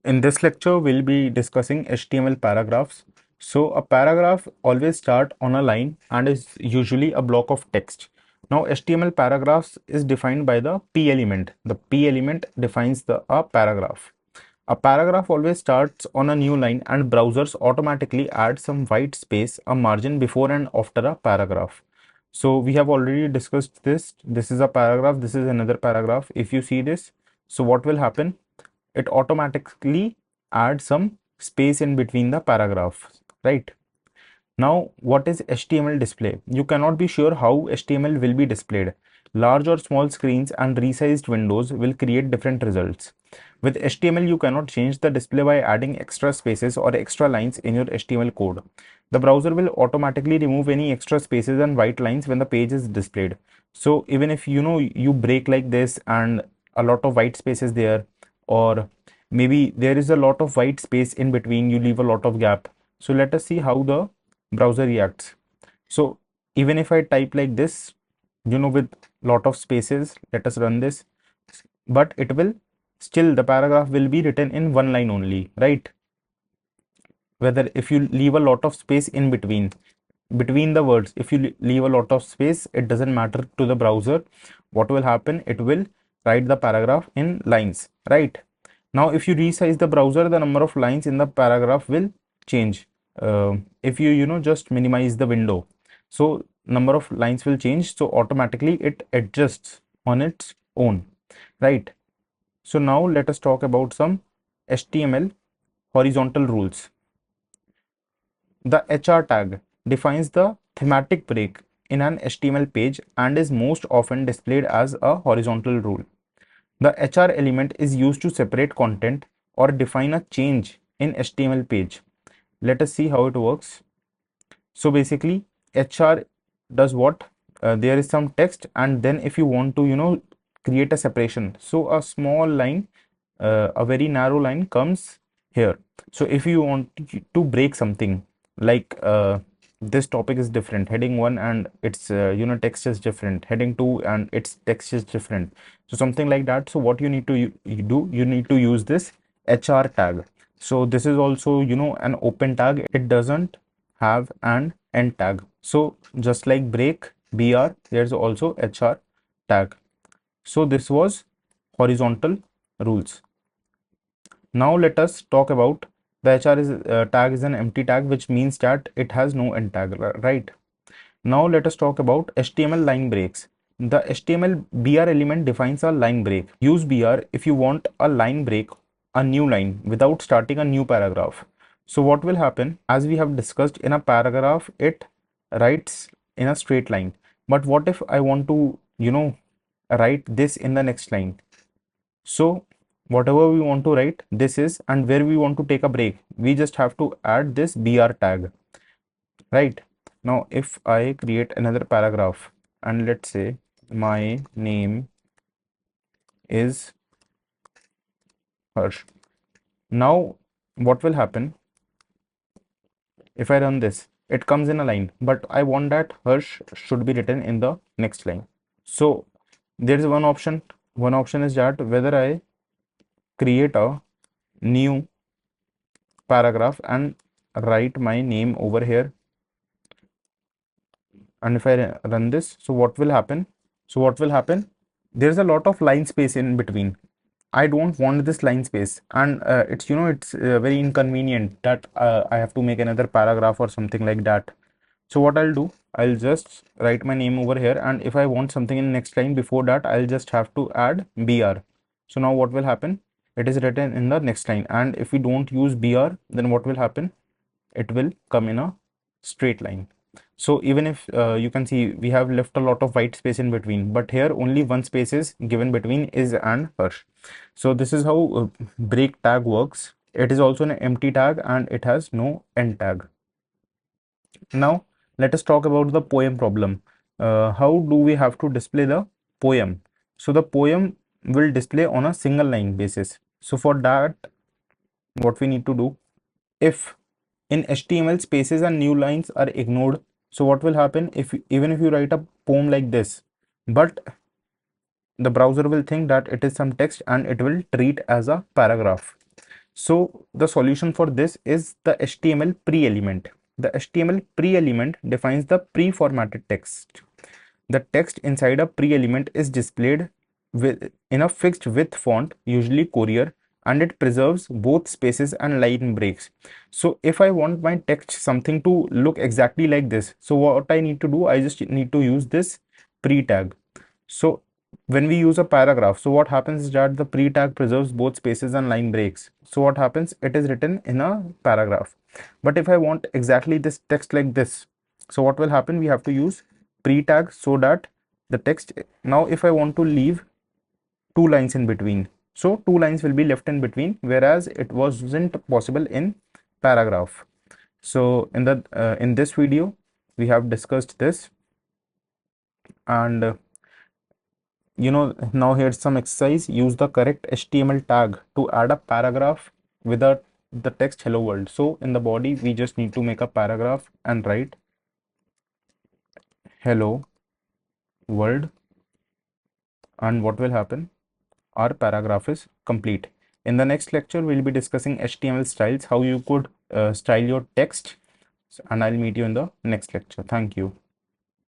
In this lecture, we'll be discussing HTML paragraphs. So a paragraph always start on a line and is usually a block of text. Now HTML paragraphs is defined by the P element. The P element defines a paragraph. A paragraph always starts on a new line and browsers automatically add some white space, a margin before and after a paragraph. So we have already discussed this. This is a paragraph. This is another paragraph. If you see this, so what will happen? It automatically adds some space in between the paragraphs, right? Now, what is HTML display? You cannot be sure how HTML will be displayed. Large or small screens and resized windows will create different results. With HTML, you cannot change the display by adding extra spaces or extra lines in your HTML code. The browser will automatically remove any extra spaces and white lines when the page is displayed. So even if you break like this and a lot of white spaces there, or maybe there is a lot of white space in between, you leave a lot of gap. So let us see how the browser reacts. So even if I type like this, with lot of spaces, let us run this, but it will still, the paragraph will be written in one line only, right? Whether if you leave a lot of space in between the words, if you leave a lot of space, it doesn't matter to the browser. What will happen? It will write the paragraph in lines, right? Now if you resize the browser, the number of lines in the paragraph will change. If you just minimize the window, so number of lines will change, so automatically it adjusts on its own, right? So now let us talk about some HTML horizontal rules. The HR tag defines the thematic break in an HTML page and is most often displayed as a horizontal rule. The HR element is used to separate content or define a change in HTML page. Let us see how it works. So basically, HR does what? There is some text, and then if you want to, create a separation, so a small line, a very narrow line comes here. So if you want to break something, like this topic is different, heading 1 and its text is different, heading 2 and its text is different, so something like that. So what you need to do, you need to use this HR tag. So this is also an open tag. It doesn't have an end tag. So just like break br, there's also HR tag. So this was horizontal rules. Now let us talk about the HR tag is an empty tag, which means that it has no end tag, right? Now let us talk about HTML line breaks. The HTML BR element defines a line break. Use BR if you want a line break, a new line, without starting a new paragraph. So what will happen? As we have discussed, in a paragraph, it writes in a straight line. But what if I want to, write this in the next line? So whatever we want to write, this is, and where we want to take a break, we just have to add this BR tag, right? Now if I create another paragraph and let's say my name is Harsh. Now what will happen? If I run this, it comes in a line, but I want that Harsh should be written in the next line. So there is one option. One option is that whether I create a new paragraph and write my name over here, and if I run this, so what will happen? There's a lot of line space in between. I don't want this line space, and it's very inconvenient that I have to make another paragraph or something like that. So what I'll do, I'll just write my name over here, and if I want something in next line before that, I'll just have to add BR. So now what will happen? It is written in the next line, and if we don't use BR, then what will happen? It will come in a straight line. So even if you can see we have left a lot of white space in between, but here only one space is given between is and Harsh. So this is how break tag works. It is also an empty tag and it has no end tag. Now let us talk about the poem problem. How do we have to display the poem? So the poem will display on a single line basis. So for that, what we need to do, if in HTML spaces and new lines are ignored, so what will happen if even if you write a poem like this, but the browser will think that it is some text and it will treat as a paragraph. So the solution for this is the HTML pre-element. The HTML pre-element defines the pre-formatted text. The text inside a pre-element is displayed in a fixed width font, usually Courier, and it preserves both spaces and line breaks. So if I want my text something to look exactly like this, so what I need to do, I just need to use this pre-tag. So when we use a paragraph, so what happens is that the pre-tag preserves both spaces and line breaks. So what happens, it is written in a paragraph. But if I want exactly this text like this, so what will happen, we have to use pre-tag so that the text, now if I want to leave two lines in between, so two lines will be left in between, whereas it wasn't possible in paragraph. So in this video we have discussed this, and now here's some exercise. Use the correct HTML tag to add a paragraph with the text hello world. So in the body we just need to make a paragraph and write hello world, and what will happen, our paragraph is complete. In the next lecture we'll be discussing HTML styles, how you could style your text, and I'll meet you in the next lecture. Thank you.